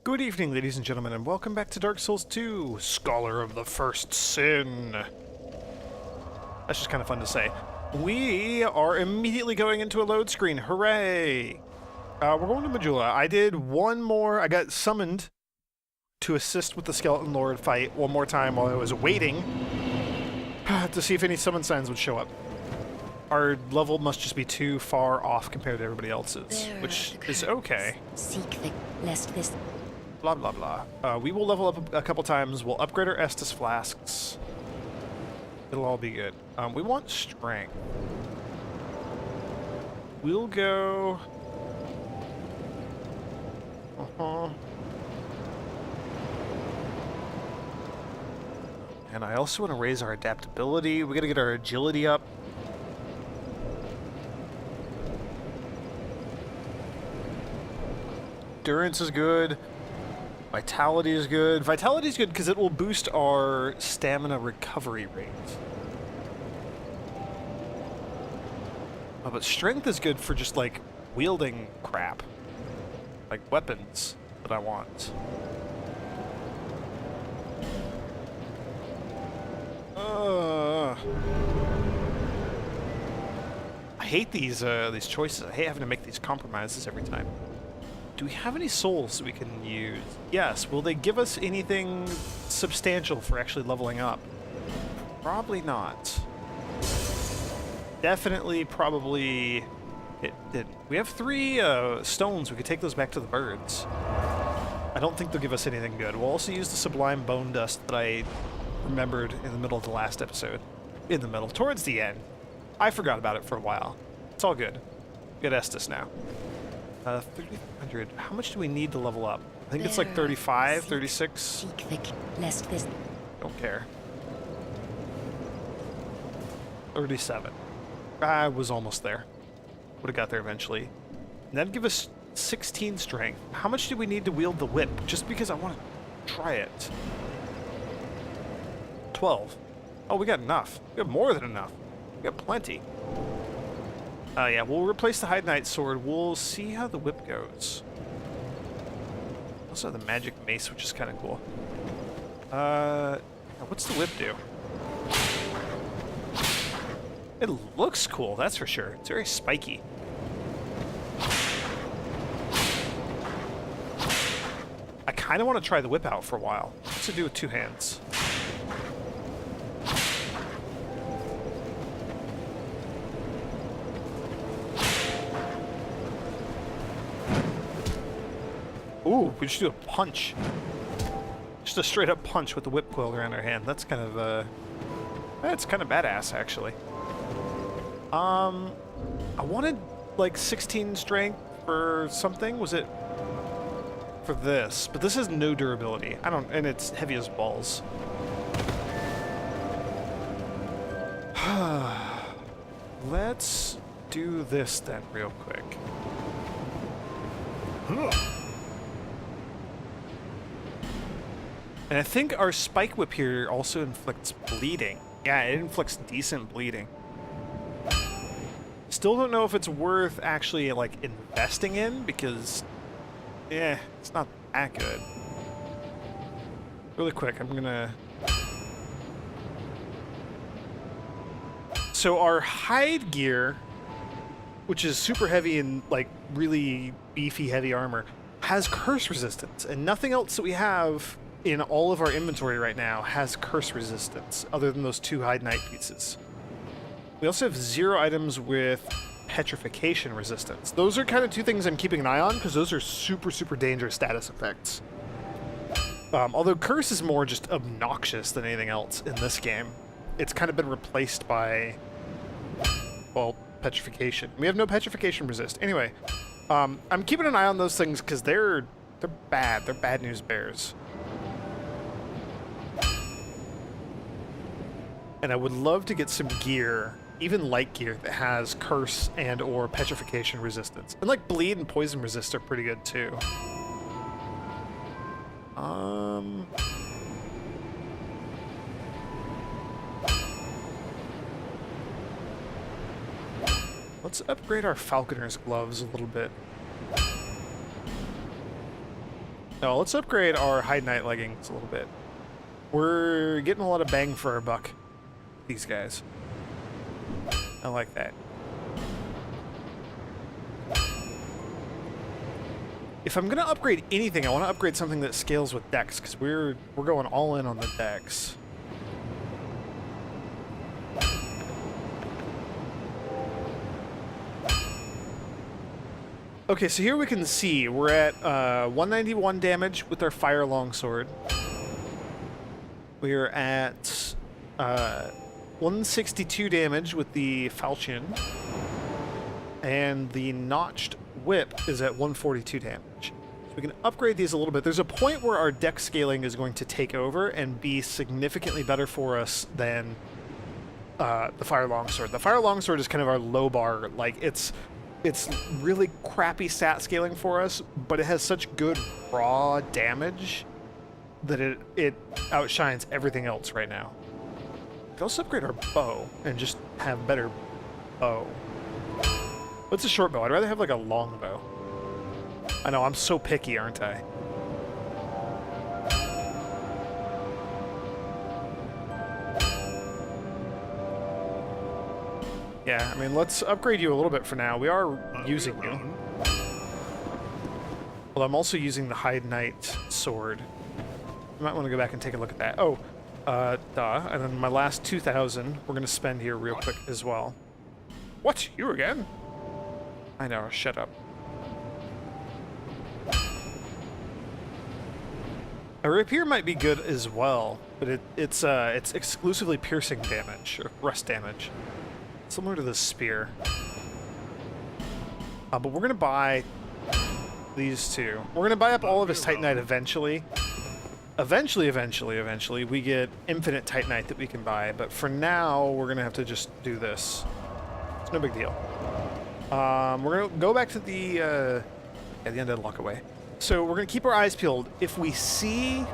Good evening, ladies and gentlemen, and welcome back to Dark Souls 2, Scholar of the First Sin. That's just kind of fun to say. We are immediately going into a load screen. Hooray! We're going to Majula. I did one more. I got summoned to assist with the Skeleton Lord fight one more time while I was waiting to see if any summon signs would show up. Our level must just be too far off compared to everybody else's, which is okay. Seek the lest this. Blah, blah, blah. We will level up a couple times. We'll upgrade our Estus flasks. It'll all be good. We want strength. We'll go... And I also want to raise our adaptability. We gotta get our agility up. Endurance is good. Vitality is good. Vitality is good because it will boost our stamina recovery rate. Oh, but strength is good for just like wielding crap. Like weapons that I want. I hate these choices. I hate having to make these compromises every time. Do we have any souls we can use? Yes. Will they give us anything substantial for actually leveling up? Probably not. Definitely, probably it didn't. We have 3 stones. We could take those back to the birds. I don't think they'll give us anything good. We'll also use the sublime bone dust that I remembered in the middle of the last episode. In the middle, towards the end. I forgot about it for a while. It's all good. Good Estus now. 3,500. How much do we need to level up? I think it's like 35, 36. Seek the lest this. Don't care. 37. I was almost there. Would have got there eventually. And that'd give us 16 strength. How much do we need to wield the whip? Just because I want to try it. 12. Oh, we got enough. We have more than enough. We got plenty. Yeah, we'll replace the Hide Knight sword. We'll see how the whip goes. Also the magic mace, which is kind of cool. What's the whip do? It looks cool, that's for sure. It's very spiky. I kind of want to try the whip out for a while. What's it do with 2 hands? Ooh, we just do a punch. Just a straight up punch with the whip coiled around our hand. That's kind of, that's kind of badass, actually. I wanted, like, 16 strength for something. Was it for this? But this has no durability. And it's heavy as balls. Let's do this then real quick. And I think our spike whip here also inflicts bleeding. Yeah, it inflicts decent bleeding. Still don't know if it's worth actually, like, investing in, because, it's not that good. Really quick, I'm gonna... So our hide gear, which is super heavy and, like, really beefy heavy armor, has curse resistance, and nothing else that we have in all of our inventory right now has curse resistance, other than those 2 Hide Knight pieces. We also have 0 items with petrification resistance. Those are kind of 2 things I'm keeping an eye on, because those are super, super dangerous status effects. Although curse is more just obnoxious than anything else in this game. It's kind of been replaced by, well, petrification. We have no petrification resist. Anyway, I'm keeping an eye on those things because they're bad. They're bad news bears. And I would love to get some gear, even light gear, that has curse and or petrification resistance. And like bleed and poison resist are pretty good too. Let's upgrade our falconer's gloves a little bit. No, let's upgrade our hide night leggings a little bit. We're getting a lot of bang for our buck. These guys. I like that. If I'm gonna upgrade anything, I want to upgrade something that scales with Dex, because we're going all in on the Dex. Okay, so here we can see we're at 191 damage with our fire longsword. We're at 162 damage with the falchion, and the notched whip is at 142 damage. So we can upgrade these a little bit. There's a point where our dex scaling is going to take over and be significantly better for us than the fire longsword. The fire longsword is kind of our low bar. Like, it's really crappy stat scaling for us, but it has such good raw damage that it outshines everything else right now. Let's upgrade our bow and just have better bow. What's a short bow? I'd rather have like a long bow. I know, I'm so picky, aren't I? Yeah, I mean, let's upgrade you a little bit for now. We are using you. Well, I'm also using the Hide Knight sword. You might want to go back and take a look at that. Oh, duh. And then my last 2,000 we're going to spend here real quick as well. What? You again? I know, shut up. A rapier might be good as well, but it's exclusively piercing damage, or rust damage. Similar to the spear. But we're going to buy these two. We're going to buy up all of his Titanite eventually. Eventually, we get infinite Titanite that we can buy. But for now, we're going to have to just do this. It's no big deal. We're going to go back to the end of the lockaway. So we're going to keep our eyes peeled. If we see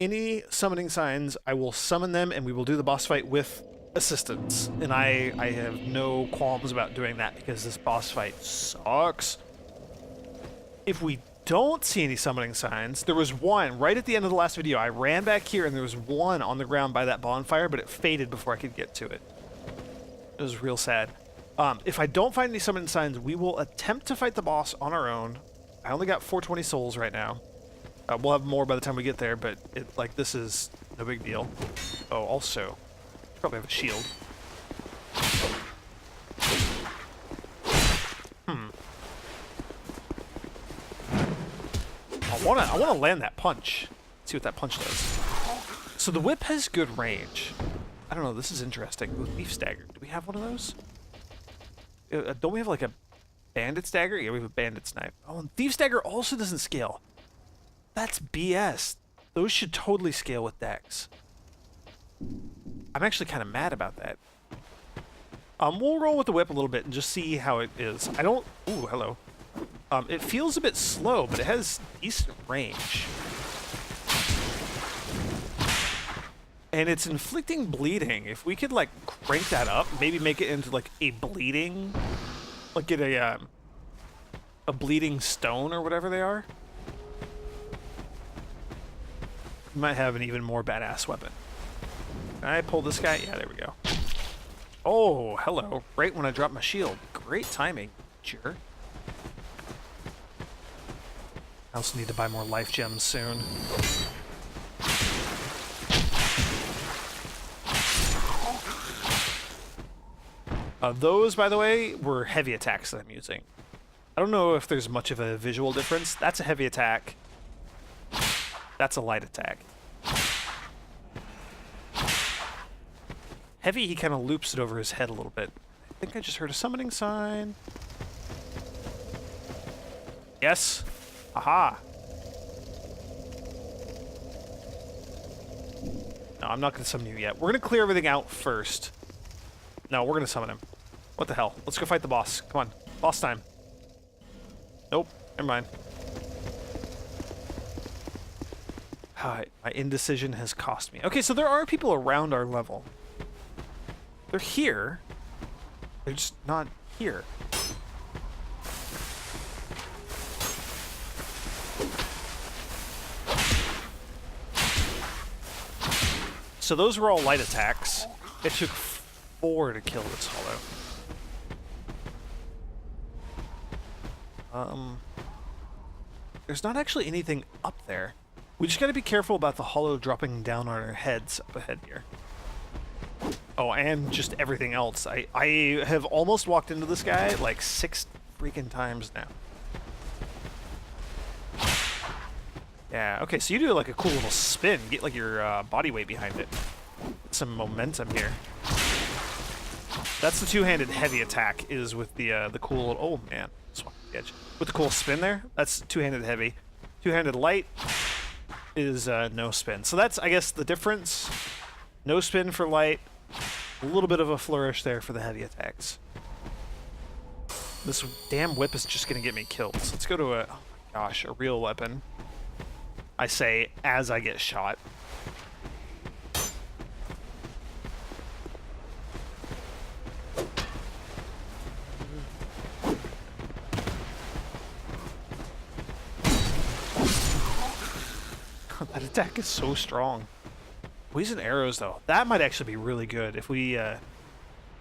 any summoning signs, I will summon them, and we will do the boss fight with assistance. And I have no qualms about doing that because this boss fight sucks. If we don't see any summoning signs, there was one right at the end of the last video. I ran back here and there was one on the ground by that bonfire, but it faded before I could get to it. It was real sad. If I don't find any summoning signs, we will attempt to fight the boss on our own. I only got 420 souls right now. We'll have more by the time we get there, but this is no big deal. Oh, also, probably have a shield. I wanna land that punch. See what that punch does. So the whip has good range. I don't know. This is interesting. Ooh, Thief Stagger. Do we have one of those? Don't we have like a Bandit's Dagger? Yeah, we have a Bandit's Knife. Oh, and Thief's Dagger also doesn't scale. That's BS. Those should totally scale with Dex. I'm actually kind of mad about that. We'll roll with the whip a little bit and just see how it is. I don't... Ooh, hello. It feels a bit slow, but it has decent range. And it's inflicting bleeding. If we could, like, crank that up, maybe make it into, like, a bleeding... Like, get a bleeding stone or whatever they are. We might have an even more badass weapon. Can I pull this guy? Yeah, there we go. Oh, hello. Right when I dropped my shield. Great timing. Sure. I also need to buy more life gems soon. Those, by the way, were heavy attacks that I'm using. I don't know if there's much of a visual difference. That's a heavy attack. That's a light attack. Heavy, he kind of loops it over his head a little bit. I think I just heard a summoning sign. Yes. Aha. No, I'm not going to summon you yet. We're going to clear everything out first. No, we're going to summon him. What the hell? Let's go fight the boss. Come on. Boss time. Nope. Never mind. My indecision has cost me. Okay, so there are people around our level. They're here. They're just not here. So those were all light attacks. It took 4 to kill this hollow. There's not actually anything up there. We just gotta be careful about the hollow dropping down on our heads up ahead here. Oh, and just everything else. I have almost walked into this guy like 6 freaking times now. Yeah, okay, so you do like a cool little spin. Get like your body weight behind it. Some momentum here. That's the two-handed heavy attack, is with the cool... Oh, man. Swap the edge. With the cool spin there, that's two-handed heavy. Two-handed light is no spin. So that's, I guess, the difference. No spin for light. A little bit of a flourish there for the heavy attacks. This damn whip is just going to get me killed. So let's go to a... Oh, my gosh, a real weapon. I say as I get shot. That attack is so strong. Poison arrows, though. That might actually be really good if we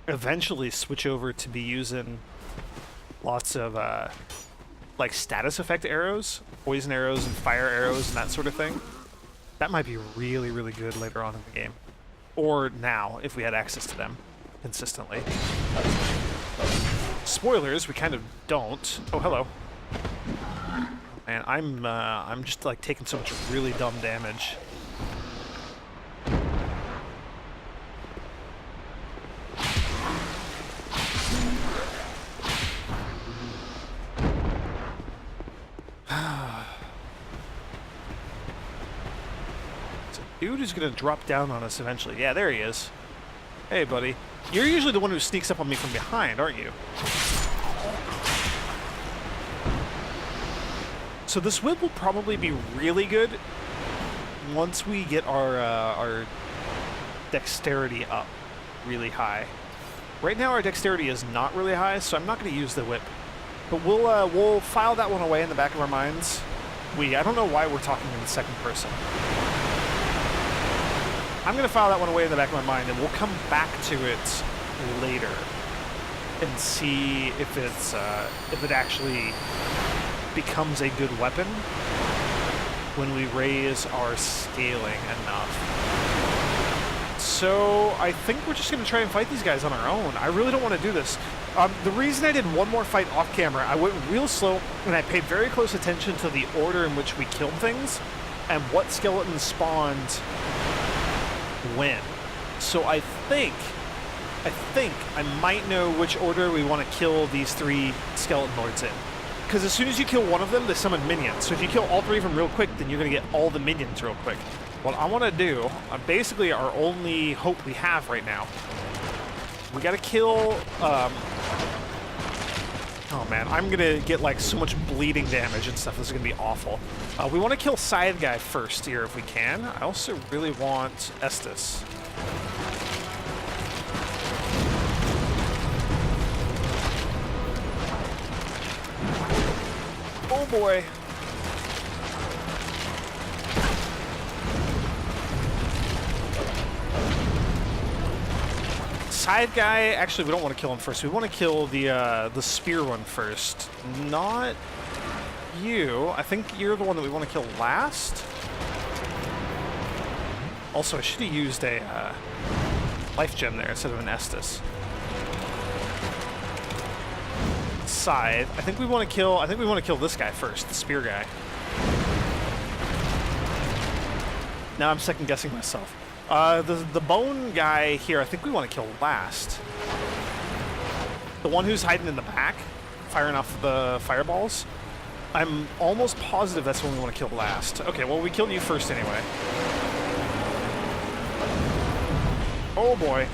eventually switch over to be using lots of like status effect arrows, poison arrows and fire arrows and that sort of thing. That might be really, really good later on in the game. Or now, if we had access to them consistently. Spoilers, we kind of don't. Oh, hello. Man, I'm just like taking so much really dumb damage. Dude is gonna drop down on us eventually. Yeah, there he is. Hey, buddy. You're usually the one who sneaks up on me from behind, aren't you? So this whip will probably be really good once we get our dexterity up really high. Right now our dexterity is not really high, so I'm not going to use the whip. But we'll file that one away in the back of our minds. I don't know why we're talking in the second person. I'm going to file that one away in the back of my mind, and we'll come back to it later and see if it actually becomes a good weapon when we raise our scaling enough. So I think we're just going to try and fight these guys on our own. I really don't want to do this. The reason I did one more fight off camera, I went real slow and I paid very close attention to the order in which we killed things and what skeletons spawned when. So I think I might know which order we want to kill these 3 skeleton lords in. Because as soon as you kill one of them, they summon minions. So if you kill all 3 of them real quick, then you're going to get all the minions real quick. What I want to do, basically our only hope we have right now, we got to kill... oh man, I'm going to get like so much bleeding damage and stuff. This is going to be awful. We want to kill Scythe Guy first here if we can. I also really want Estus. Oh boy. Scythe Guy, actually we don't want to kill him first. We want to kill the spear one first. Not you. I think you're the one that we want to kill last. Also, I should have used a life gem there instead of an Estus. Scythe. I think we want to kill this guy first, the spear guy. Now I'm second guessing myself. The bone guy here, I think we want to kill last. The one who's hiding in the back, firing off the fireballs. I'm almost positive that's the one we want to kill last. Okay, well we killed you first anyway. Oh boy.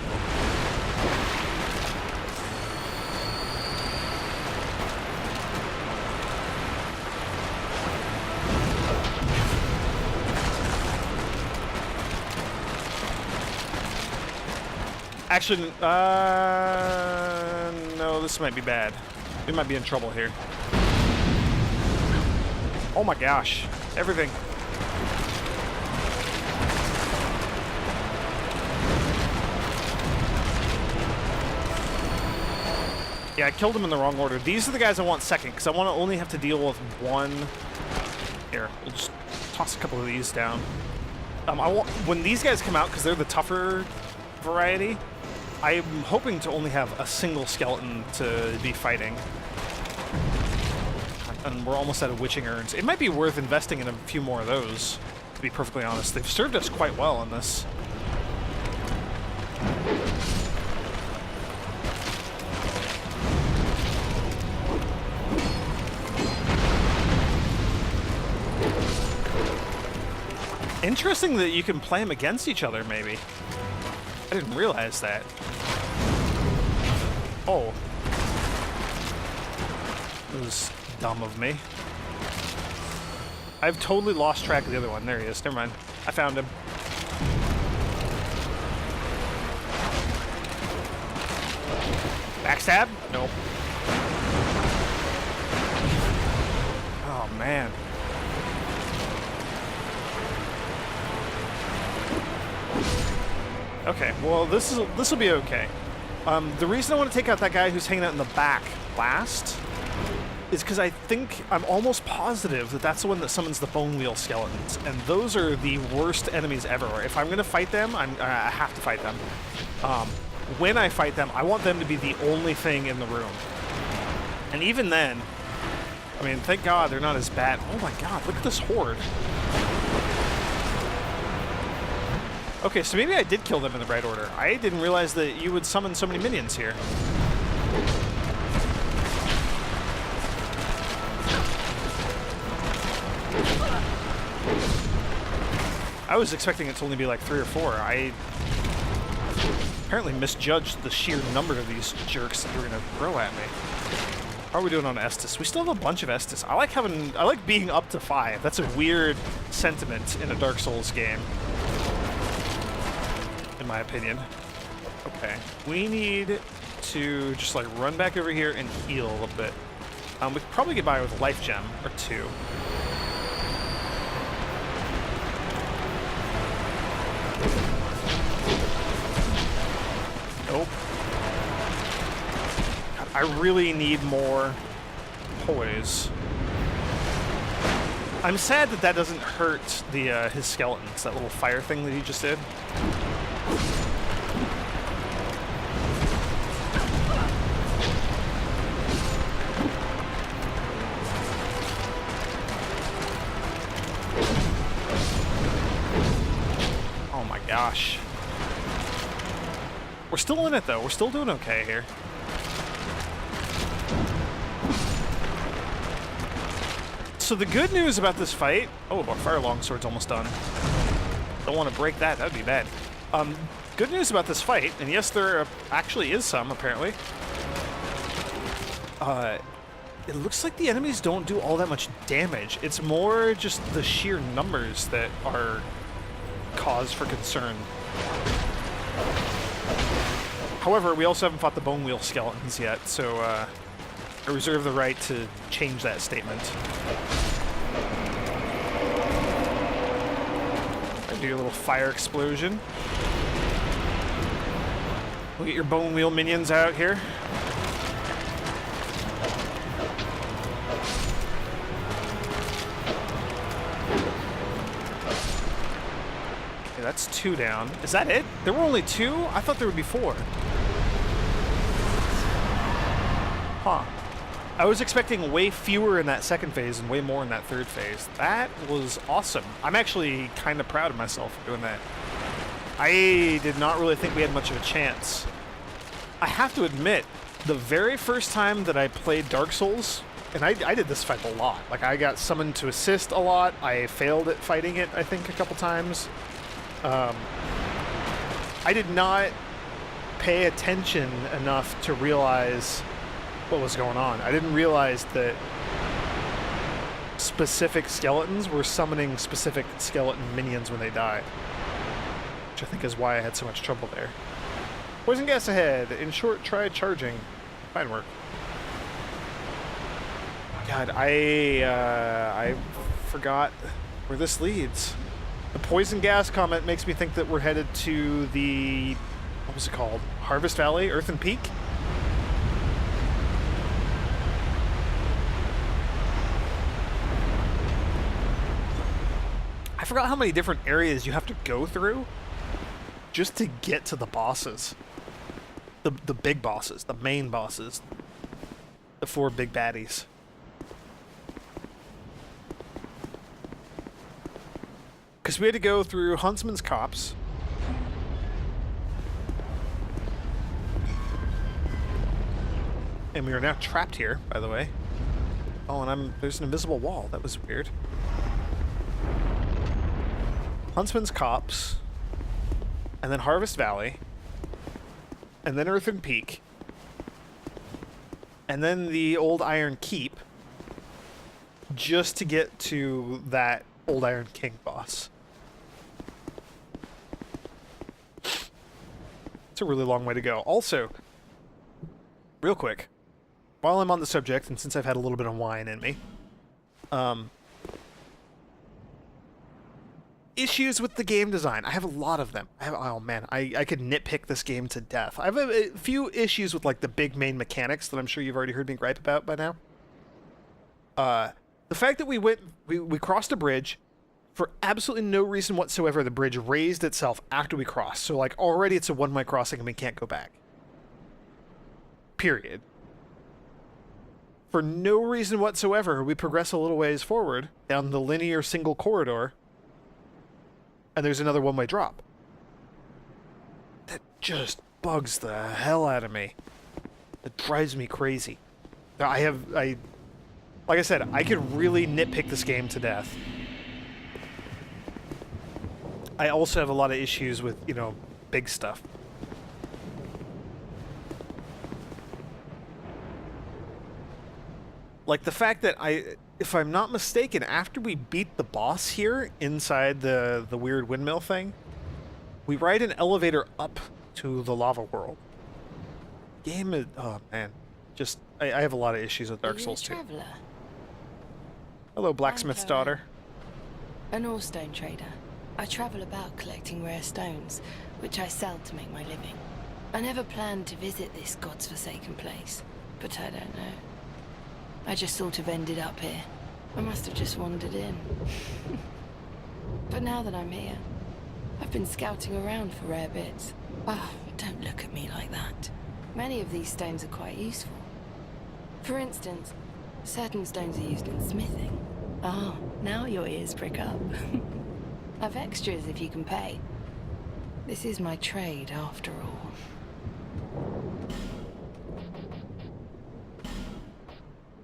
Actually, no, this might be bad. We might be in trouble here. Oh my gosh, everything. Yeah, I killed them in the wrong order. These are the guys I want second, because I want to only have to deal with one. Here, we'll just toss a couple of these down. When these guys come out, because they're the tougher variety, I'm hoping to only have a single skeleton to be fighting. And we're almost out of witching urns. It might be worth investing in a few more of those, to be perfectly honest. They've served us quite well in this. Interesting that you can play them against each other, maybe. I didn't realize that. Oh. It was dumb of me. I've totally lost track of the other one. There he is. Never mind. I found him. Backstab? Nope. Oh, man. Okay, well, this will be okay. The reason I want to take out that guy who's hanging out in the back last is because I'm almost positive that that's the one that summons the bone wheel skeletons, and those are the worst enemies ever. If I'm going to fight them, I have to fight them. When I fight them, I want them to be the only thing in the room. And even then, I mean, thank God they're not as bad. Oh my God, look at this horde. Okay, so maybe I did kill them in the right order. I didn't realize that you would summon so many minions here. I was expecting it to only be like 3 or 4. I apparently misjudged the sheer number of these jerks that you were going to throw at me. How are we doing on Estus? We still have a bunch of Estus. I like being up to 5. That's a weird sentiment in a Dark Souls game, in my opinion. Okay, we need to just like run back over here and heal a little bit. We could probably get by with a life gem or 2. Nope. God, I really need more poise. I'm sad that that doesn't hurt the his skeletons, that little fire thing that he just did. Oh my gosh. We're still in it though. We're still doing okay here. So the good news about this fight... Oh, our fire longsword's almost done. Don't want to break that. That would be bad. Good news about this fight, and yes, there actually is some, apparently. It looks like the enemies don't do all that much damage. It's more just the sheer numbers that are cause for concern. However, we also haven't fought the bone wheel skeletons yet, so I reserve the right to change that statement. I do a little fire explosion. We'll get your bone wheel minions out here. Okay, that's 2 down. Is that it? There were only 2? I thought there would be 4. Huh. I was expecting way fewer in that second phase and way more in that third phase. That was awesome. I'm actually kind of proud of myself for doing that. I did not really think we had much of a chance. I have to admit, the very first time that I played Dark Souls, and I did this fight a lot. Like, I got summoned to assist a lot. I failed at fighting it, I think, a couple times. I did not pay attention enough to realize what was going on. I didn't realize that specific skeletons were summoning specific skeleton minions when they die, which I think is why I had so much trouble there. Poison gas ahead. In short, try charging. Fine work. God, I forgot where this leads. The poison gas comment makes me think that we're headed to the, what was it called? Harvest Valley, Earthen Peak? forgot how many different areas you have to go through just to get to the bosses. The big bosses, the main bosses. The 4 big baddies. Because we had to go through Huntsman's Copse. And we are now trapped here, by the way. Oh, and there's an invisible wall. That was weird. Huntsman's Copse. And then Harvest Valley. And then Earthen Peak. And then the Old Iron Keep. Just to get to that Old Iron King boss. It's a really long way to go. Also, real quick, while I'm on the subject, and since I've had a little bit of wine in me, issues with the game design. I have a lot of them. Oh man, I could nitpick this game to death. I have a few issues with like the big main mechanics that I'm sure you've already heard me gripe about by now. The fact that we crossed a bridge for absolutely no reason whatsoever. The bridge raised itself after we crossed, so like already it's a one-way crossing and we can't go back. Period. For no reason whatsoever, we progress a little ways forward down the linear single corridor, and there's another one-way drop. That just bugs the hell out of me. It drives me crazy. Like I said, I could really nitpick this game to death. I also have a lot of issues with, you know, big stuff. Like the fact that if I'm not mistaken, after we beat the boss here inside the weird windmill thing, we ride an elevator up to the lava world. Game is, oh man, just I have a lot of issues with Dark Souls 2. Hello, blacksmith's daughter. An ore stone trader. I travel about collecting rare stones, which I sell to make my living. I never planned to visit this god's forsaken place, but I don't know. I just sort of ended up here. I must have just wandered in. But now that I'm here, I've been scouting around for rare bits. Oh, don't look at me like that. Many of these stones are quite useful. For instance, certain stones are used in smithing. Oh, now your ears prick up. I've extras if you can pay. This is my trade, after all.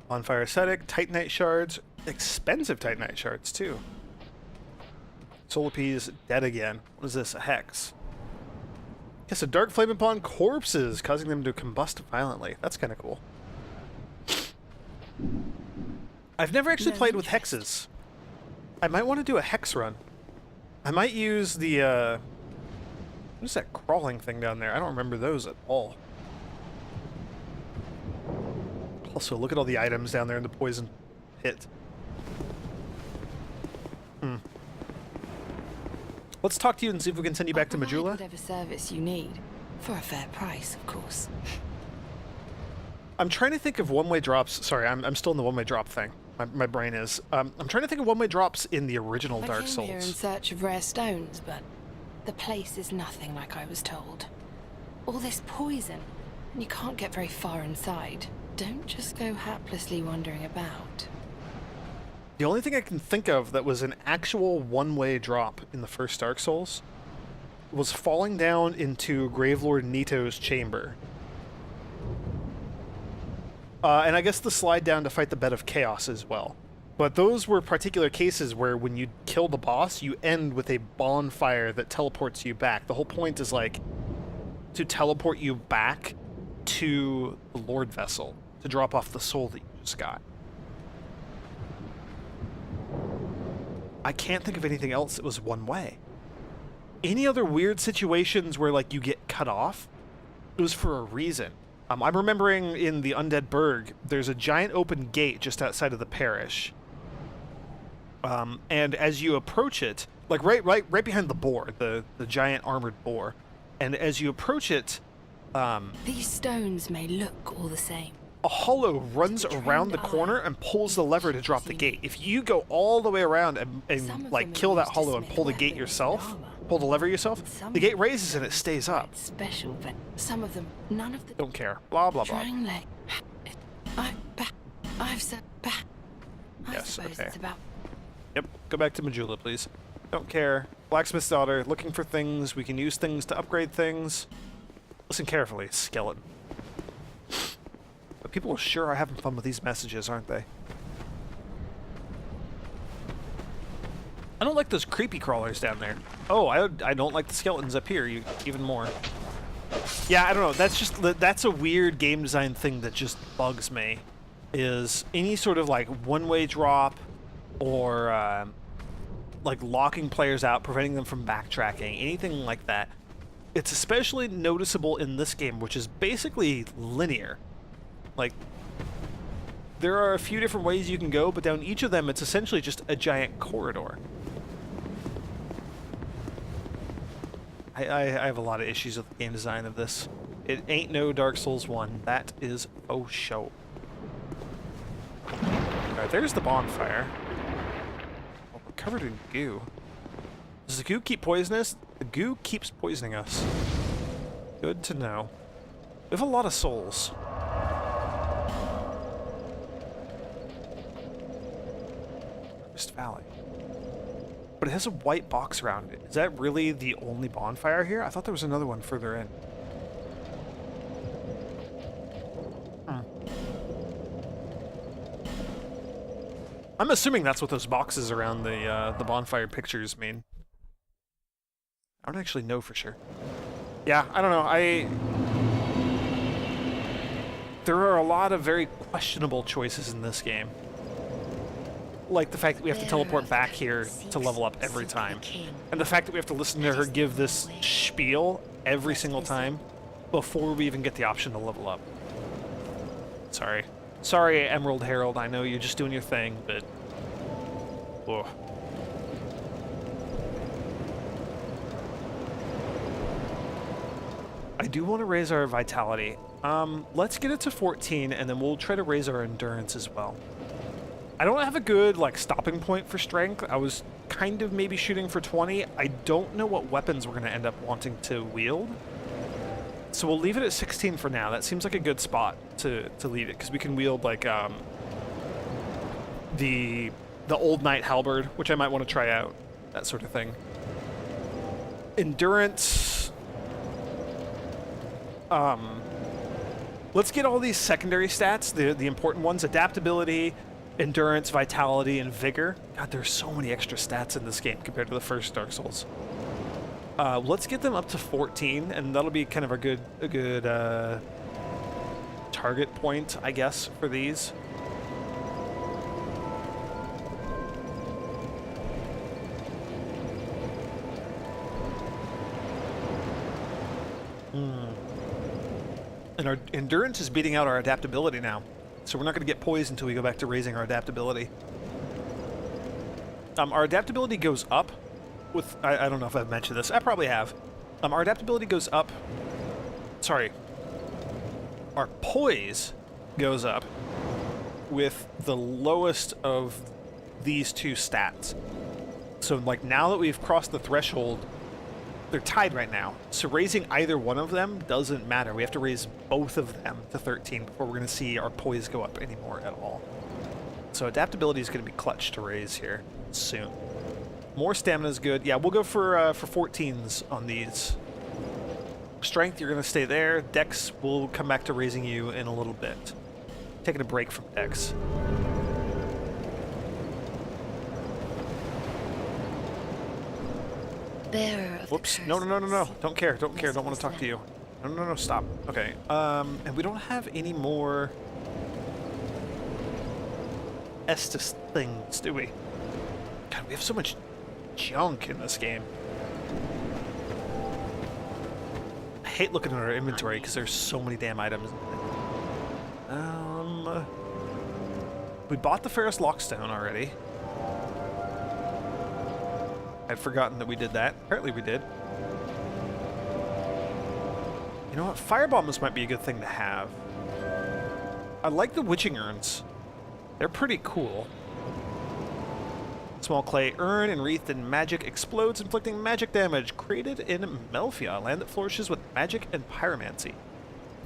Bonfire Ascetic, Titanite Shards, expensive Titanite Shards, too. Solarpies dead again. What is this? A hex. Yes, a dark flame upon corpses, causing them to combust violently. That's kind of cool. I've never actually played with hexes. I might want to do a hex run. I might use the, what is that crawling thing down there? I don't remember those at all. Also, look at all the items down there in the poison pit. Let's talk to you and see if we can send you back to Majula. Whatever service you need, for a fair price, of course. I'm trying to think of one-way drops. Sorry, I'm still in the one-way drop thing. My brain is. I'm trying to think of one-way drops in the original Dark Souls. I came here in search of rare stones, but the place is nothing like I was told. All this poison, and you can't get very far inside. Don't just go haplessly wandering about. The only thing I can think of that was an actual one-way drop in the first Dark Souls was falling down into Gravelord Nito's chamber. And I guess the slide down to fight the Bed of Chaos as well. But those were particular cases where when you kill the boss, you end with a bonfire that teleports you back. The whole point is, like, to teleport you back to the Lord Vessel to drop off the soul that you just got. I can't think of anything else that was one way. Any other weird situations where, like, you get cut off, it was for a reason. I'm remembering in the Undead Burg, there's a giant open gate just outside of the parish. And as you approach it, like right behind the boar, the giant armored boar, and as you approach it, these stones may look all the same. a hollow runs around the corner and pulls the lever to drop the gate. If you go all the way around and like kill that hollow and pull the gate yourself, pull the lever yourself, the gate raises and it stays up. Special, but some of them, none of the. Don't care. Blah blah blah. I've said back. I Yes, suppose okay. it's about. Yep. Go back to Majula, please. Don't care. Blacksmith's daughter, looking for things. We can use things to upgrade things. Listen carefully, skeleton. But people sure are having fun with these messages, aren't they? I don't like those creepy crawlers down there. Oh, I don't like the skeletons up here even more. Yeah, I don't know. That's a weird game design thing that just bugs me. Is any sort of like one-way drop or like locking players out, preventing them from backtracking, anything like that. It's especially noticeable in this game, which is basically linear. Like, there are a few different ways you can go, but down each of them, it's essentially just a giant corridor. I have a lot of issues with the game design of this. It ain't no Dark Souls 1. That is oh show. Alright, there's the bonfire. Oh, we're covered in goo. Does the goo keep poisonous? The goo keeps poisoning us. Good to know. We have a lot of souls. Harvest Valley. But it has a white box around it. Is that really the only bonfire here? I thought there was another one further in. I'm assuming that's what those boxes around the bonfire pictures mean. I don't actually know for sure. Yeah, I don't know. There are a lot of very questionable choices in this game. Like the fact that we have to teleport back here to level up every time. And the fact that we have to listen to her give this spiel every single time before we even get the option to level up. Sorry. Sorry, Emerald Herald, I know you're just doing your thing, but... Ugh. I do want to raise our vitality. Let's get it to 14, and then we'll try to raise our endurance as well. I don't have a good, like, stopping point for strength. I was kind of maybe shooting for 20. I don't know what weapons we're going to end up wanting to wield. So we'll leave it at 16 for now. That seems like a good spot to leave it, because we can wield, like, the Old Knight Halberd, which I might want to try out. That sort of thing. Endurance... let's get all these secondary stats, the important ones. Adaptability, endurance, vitality, and vigor. God, there's so many extra stats in this game compared to the first Dark Souls. Let's get them up to 14, and that'll be kind of a good target point, I guess, for these. And our endurance is beating out our adaptability now. So we're not going to get poisoned until we go back to raising our adaptability. Our adaptability goes up with... I don't know if I've mentioned this. I probably have. Our adaptability goes up... Sorry. Our poise goes up with the lowest of these two stats. So, like, now that we've crossed the threshold... They're tied right now, so raising either one of them doesn't matter. We have to raise both of them to 13 before we're going to see our poise go up anymore at all. So adaptability is going to be clutch to raise here soon. More stamina is good. Yeah, we'll go for 14s on these. Strength, you're going to stay there. Dex, we'll come back to raising you in a little bit. Taking a break from Dex. Whoops. No. Don't care. Don't want to talk to you. No. Stop. Okay. And we don't have any more Estus things, do we? God, we have so much junk in this game. I hate looking at our inventory because there's so many damn items. We bought the Ferrous Lockstone already. I'd forgotten that we did that. Apparently we did. You know what? Firebombs might be a good thing to have. I like the witching urns. They're pretty cool. Small clay urn enwreathed in magic explodes, inflicting magic damage. Created in Melfia, a land that flourishes with magic and pyromancy.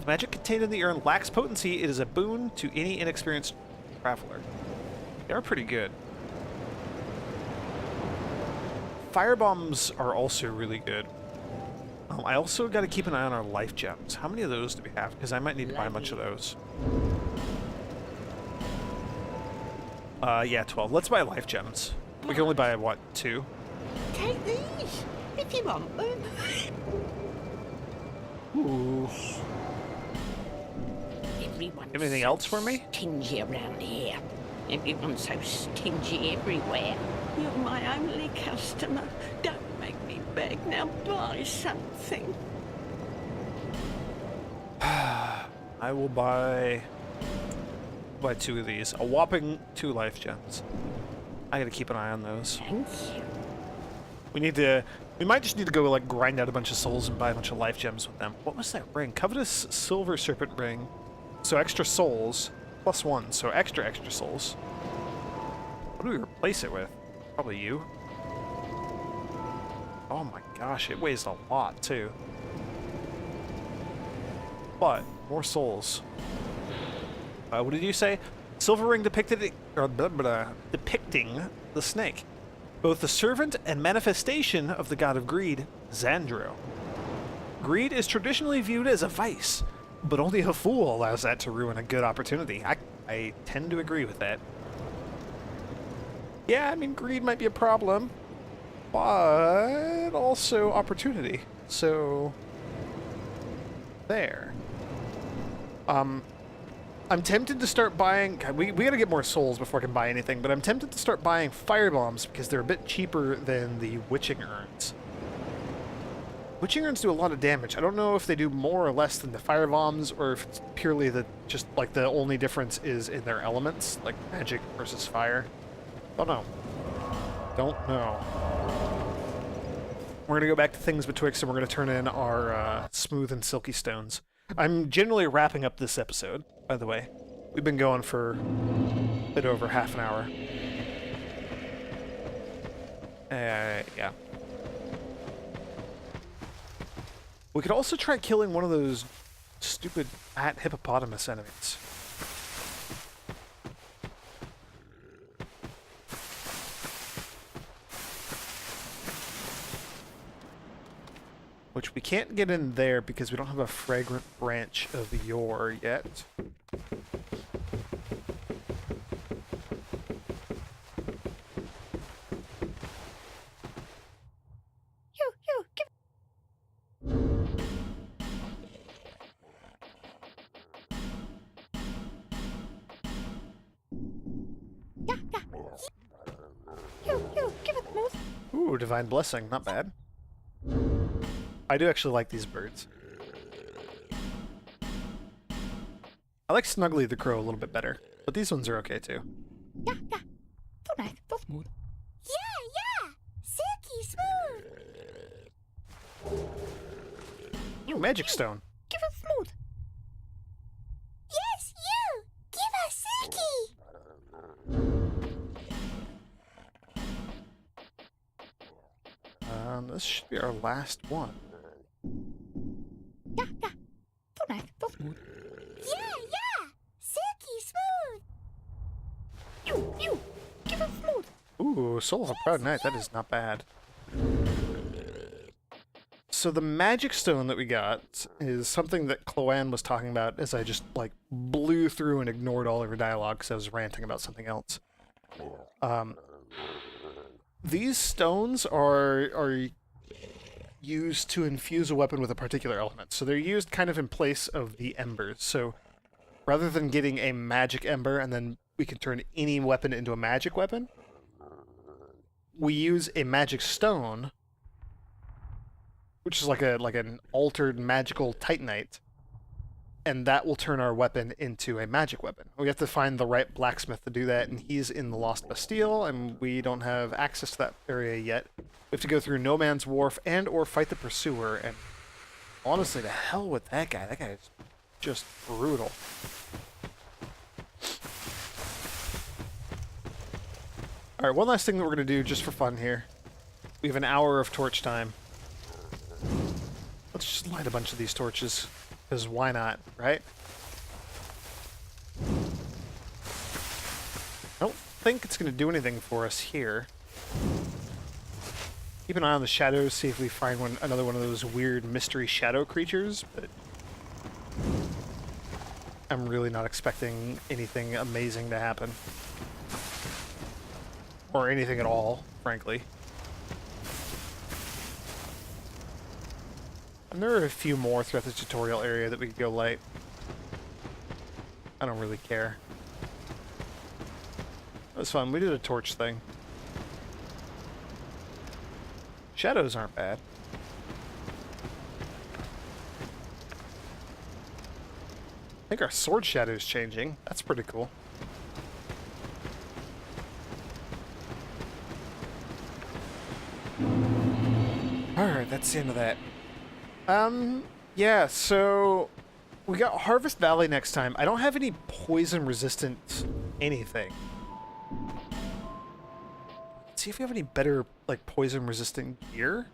The magic contained in the urn lacks potency. It is a boon to any inexperienced traveler. They are pretty good. Firebombs are also really good. I also got to keep an eye on our life gems. How many of those do we have? Because I might need to buy a bunch of those. Yeah, 12. Let's buy life gems. We can only buy, what, 2? Take these if you want them. Ooh. Everyone's Anything so else for me? stingy around here. Everyone's so stingy everywhere. You're my only customer. Don't make me beg. Now buy something. I will buy 2 of these. A whopping 2 life gems. I gotta keep an eye on those. Thank you. We might just need to go, like, grind out a bunch of souls and buy a bunch of life gems with them. What was that ring? Covetous Silver Serpent Ring. So extra souls, +1, so extra souls. What do we replace it with? Probably you. Oh my gosh, it weighs a lot, too. But, more souls. What did you say? Silver ring depicting the snake. Both the servant and manifestation of the god of greed, Xandro. Greed is traditionally viewed as a vice, but only a fool allows that to ruin a good opportunity. I tend to agree with that. Yeah, I mean, greed might be a problem, but also opportunity. So, there. I'm tempted to start buying... God, we gotta get more souls before I can buy anything, but I'm tempted to start buying firebombs because they're a bit cheaper than the witching urns. Witching urns do a lot of damage. I don't know if they do more or less than the firebombs, or if it's purely the only difference is in their elements, like magic versus fire. Don't know. Don't know. We're gonna go back to things betwixt, and we're gonna turn in our smooth and silky stones. I'm generally wrapping up this episode, by the way. We've been going for a bit over half an hour. Yeah. We could also try killing one of those stupid fat hippopotamus enemies. Which we can't get in there because we don't have a fragrant branch of yore yet. Ooh, divine blessing, not bad. I do actually like these birds. I like Snuggly the crow a little bit better, but these ones are okay too. Yeah. So nice, so smooth. Yeah. Silky smooth. Ooh, magic stone. Give us smooth. Yes, you. Give us silky. This should be our last one. Yeah. So nice, so smooth. Yeah. Silky smooth. You. Give us smooth. Ooh, Soul of a Proud Knight, that is not bad. So the magic stone that we got is something that Chloanne was talking about as I just, like, blew through and ignored all of her dialogue because I was ranting about something else. These stones are used to infuse a weapon with a particular element. So they're used kind of in place of the embers. So rather than getting a magic ember and then we can turn any weapon into a magic weapon, we use a magic stone, which is like an altered magical titanite, and that will turn our weapon into a magic weapon. We have to find the right blacksmith to do that, and he's in the Lost Bastille, and we don't have access to that area yet. We have to go through No Man's Wharf and or fight the Pursuer, and honestly, to hell with that guy. That guy is just brutal. Alright, one last thing that we're going to do just for fun here. We have an hour of torch time. Let's just light a bunch of these torches. Because why not, right? I don't think it's going to do anything for us here. Keep an eye on the shadows, see if we find another one of those weird mystery shadow creatures, but I'm really not expecting anything amazing to happen. Or anything at all, frankly. And there are a few more throughout the tutorial area that we could go light. I don't really care. It was fun. We did a torch thing. Shadows aren't bad. I think our sword shadow is changing. That's pretty cool. Alright, that's the end of that. Yeah, so we got Harvest Valley next time. I don't have any poison resistant anything. Let's see if we have any better, like, poison resistant gear.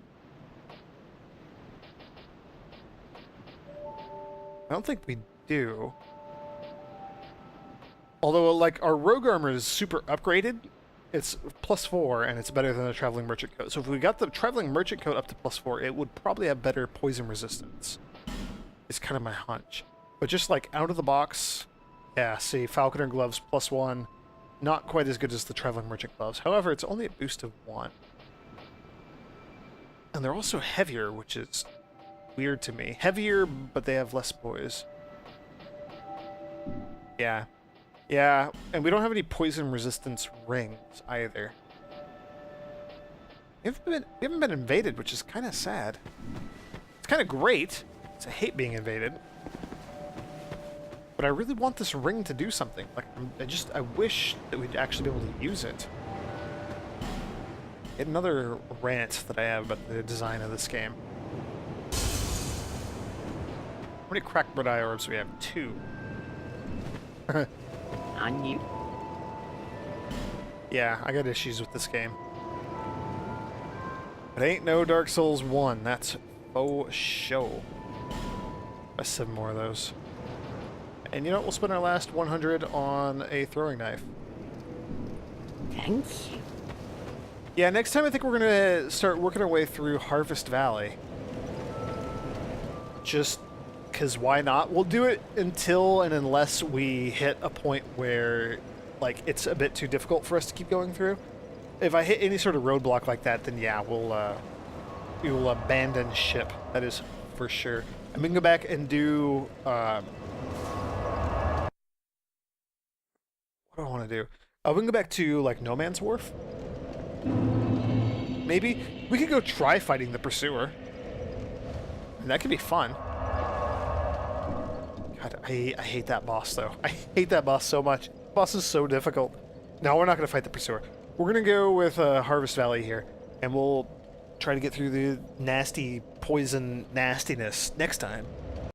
I don't think we do. Although, like, our rogue armor is super upgraded. It's +4, and it's better than the Traveling Merchant Coat. So if we got the Traveling Merchant Coat up to +4, it would probably have better poison resistance. It's kind of my hunch. But just, like, out of the box, yeah, see, Falconer Gloves +1. Not quite as good as the Traveling Merchant Gloves. However, it's only a boost of 1. And they're also heavier, which is weird to me. Heavier, but they have less poise. Yeah. Yeah, and we don't have any poison resistance rings either. We haven't been invaded, which is kind of sad. It's kind of great. I hate being invaded. But I really want this ring to do something. Like, I wish that we'd actually be able to use it. Another rant that I have about the design of this game. How many cracked red eye orbs do we have? 2. On you. Yeah, I got issues with this game. It ain't no Dark Souls 1, that's faux show. That's 7 more of those. And you know what, we'll spend our last 100 on a throwing knife. Thank you. Yeah, next time I think we're gonna start working our way through Harvest Valley. Just because why not? We'll do it until and unless we hit a point where, like, it's a bit too difficult for us to keep going through. If I hit any sort of roadblock like that, then yeah, we will abandon ship. That is for sure. And we can go back and do, what do I want to do? We can go back to, like, No Man's Wharf. Maybe. We could go try fighting the Pursuer. And that could be fun. God, I hate that boss, though. I hate that boss so much. The boss is so difficult. No, we're not going to fight the Pursuer. We're going to go with Harvest Valley here, and we'll try to get through the nasty poison nastiness next time.